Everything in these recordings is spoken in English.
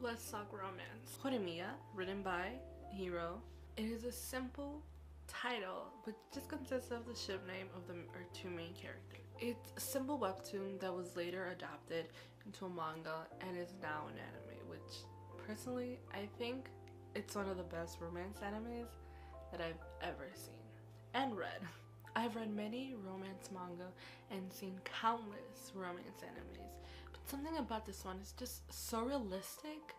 let's talk romance. Horimiya, written by Hiro. It is a simple title, but just consists of the ship name of our two main characters. It's a simple webtoon that was later adapted into a manga and is now an anime, which personally I think it's one of the best romance animes that I've ever seen and read. I've read many romance manga and seen countless romance animes, but something about this one is just so realistic,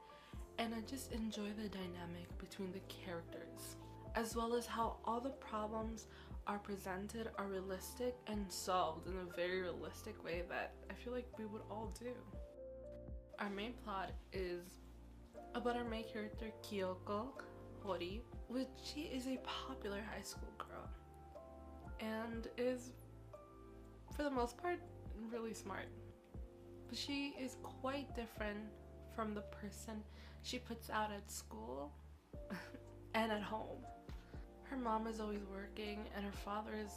and I just enjoy the dynamic between the characters, as well as how all the problems are presented are realistic and solved in a very realistic way that I feel like we would all do. Our main plot is about our main character Kyoko Hori, which she is a popular high school girl and is, for the most part, really smart. But she is quite different from the person she puts out at school and at home. Her mom is always working and her father is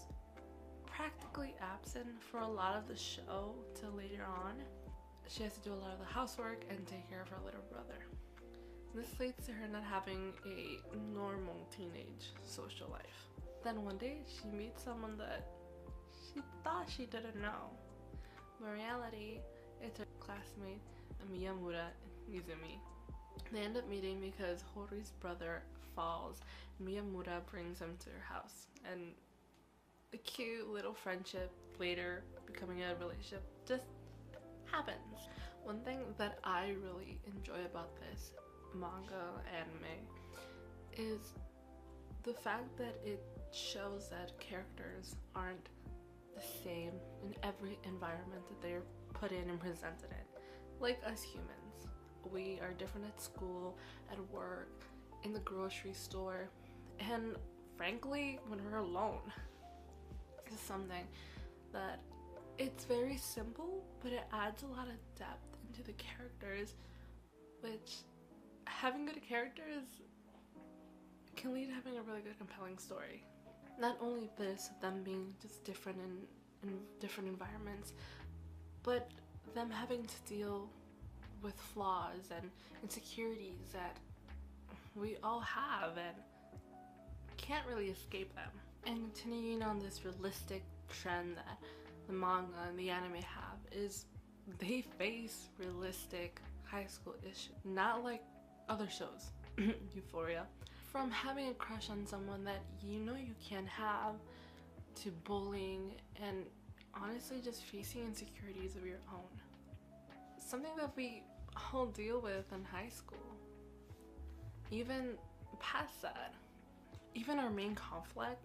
practically absent for a lot of the show till later on. She has to do a lot of the housework and take care of her little brother. This leads to her not having a normal teenage social life. Then one day she meets someone that she thought she didn't know. But in reality, it's her classmate Miyamura Mizumi. They end up meeting because Hori's brother falls. Miyamura brings him to her house, and a cute little friendship, later becoming a relationship, just happens. One thing that I really enjoy about this manga anime is the fact that it shows that characters aren't the same in every environment that they're put in and presented in. Like us humans, we are different at school, at work, in the grocery store, and frankly when we're alone. This is something that it's very simple, but it adds a lot of depth into the characters, which having good characters can lead to having a really good compelling story. Not only this, them being just different in different environments, but them having to deal with flaws and insecurities that we all have and can't really escape them. And continuing on this realistic trend that the manga and the anime have is they face realistic high school issues, not like other shows. Euphoria. From having a crush on someone that you know you can't have, to bullying, and honestly just facing insecurities of your own. Something that we all deal with in high school. Even past that. Even our main conflict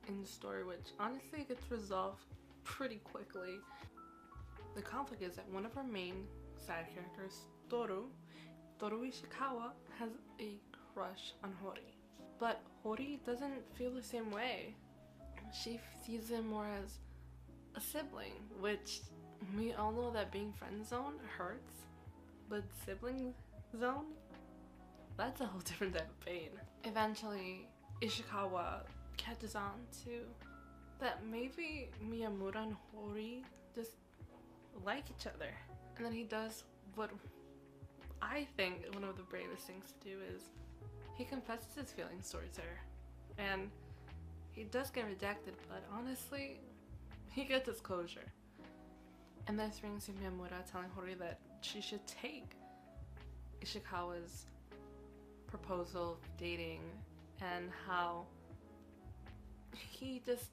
in the story, which honestly gets resolved pretty quickly. The conflict is that one of our main side characters, Toru Ishikawa, has a crush on Hori. But Hori doesn't feel the same way. She sees him more as a sibling, which we all know that being friend zone hurts, but sibling zone, that's a whole different type of pain. Eventually, Ishikawa catches on to that maybe Miyamura and Hori just like each other. And then he does what I think one of the bravest things to do is he confesses his feelings towards her. And he does get rejected, but honestly, he gets his closure. And this brings to Miyamura telling Hori that she should take Ishikawa's proposal of dating, and how he just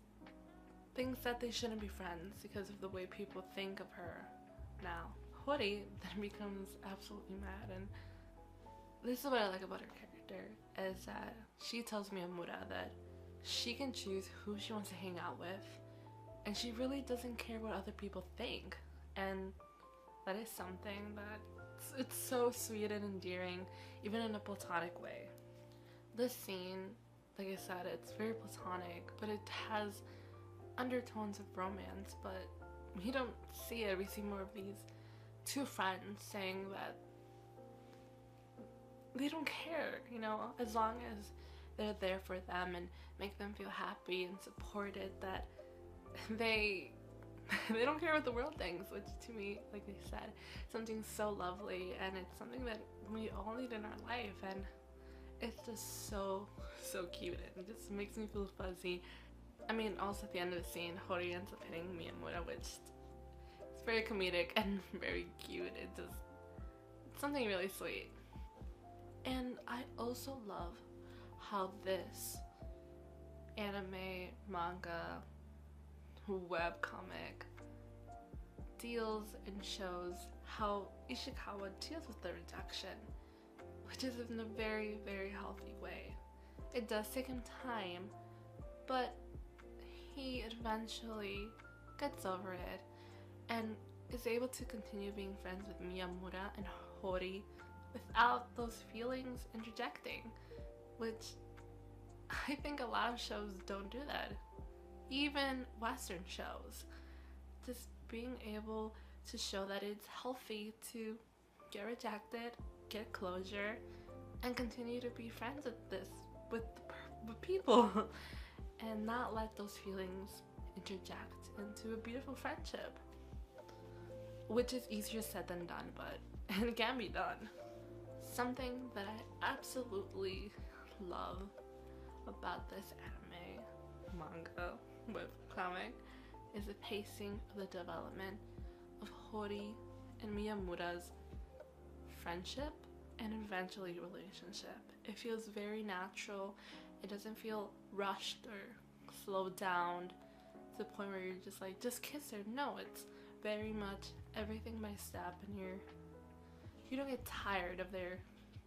thinks that they shouldn't be friends because of the way people think of her now. Hori then becomes absolutely mad, and this is what I like about her character, is that she tells Miyamura that she can choose who she wants to hang out with, and she really doesn't care what other people think. And that is something that it's so sweet and endearing, even in a platonic way. This scene, like I said, it's very platonic, but it has undertones of romance, but we don't see it. We see more of these two friends saying that they don't care, you know, as long as they're there for them and make them feel happy and supported, that they They don't care what the world thinks, which to me, like I said, something so lovely, and it's something that we all need in our life, and it's just so cute, and it just makes me feel fuzzy. I mean, also at the end of the scene, Hori ends up hitting Miyamura, which is very comedic and very cute. It's something really sweet. And I also love how this anime, manga, webcomic deals and shows how Ishikawa deals with the rejection, which is in a very healthy way. It does take him time, but he eventually gets over it and is able to continue being friends with Miyamura and Hori without those feelings interjecting, which I think a lot of shows don't do that. Even Western shows. Just being able to show that it's healthy to get rejected, get closure, and continue to be friends with people and not let those feelings interject into a beautiful friendship, which is easier said than done, but it can be done. Something that I absolutely love about this anime, manga, webcomic is the pacing of the development of Hori and Miyamura's friendship and eventually relationship. It feels very natural. It doesn't feel rushed or slowed down to the point where you're just like, just kiss her. No, it's very much everything by step, and you don't get tired of their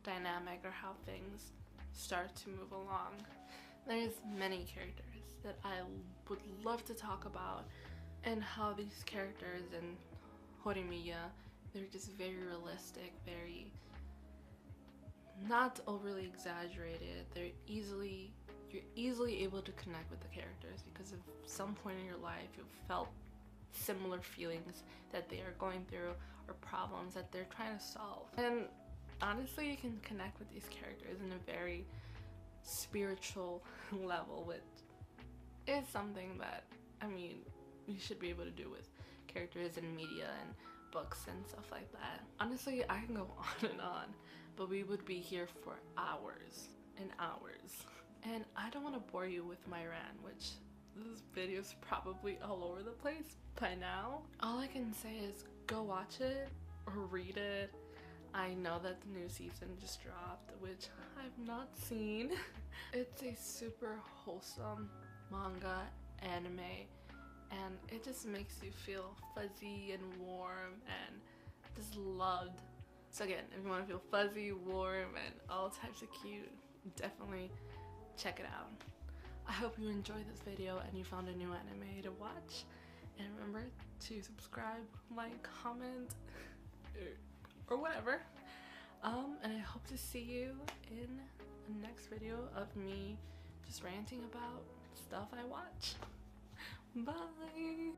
dynamic or how things start to move along. There's many characters that I would love to talk about, and how these characters in Horimiya, they're just very realistic, very not overly exaggerated. You're easily able to connect with the characters because at some point in your life you've felt similar feelings that they are going through or problems that they're trying to solve. And honestly, you can connect with these characters in a very spiritual level, which is something that, I mean, you should be able to do with characters in media and books and stuff like that. Honestly, I can go on, but we would be here for hours and hours. And I don't want to bore you with my rant, which this video is probably all over the place by now. All I can say is go watch it or read it. I know that the new season just dropped, which I've not seen. It's a super wholesome manga anime, and it just makes you feel fuzzy and warm and just loved. So again, if you want to feel fuzzy, warm, and all types of cute, definitely check it out. I hope you enjoyed this video and you found a new anime to watch. And remember to subscribe, like, comment, or whatever. And I hope to see you in the next video of me just ranting about stuff I watch. Bye!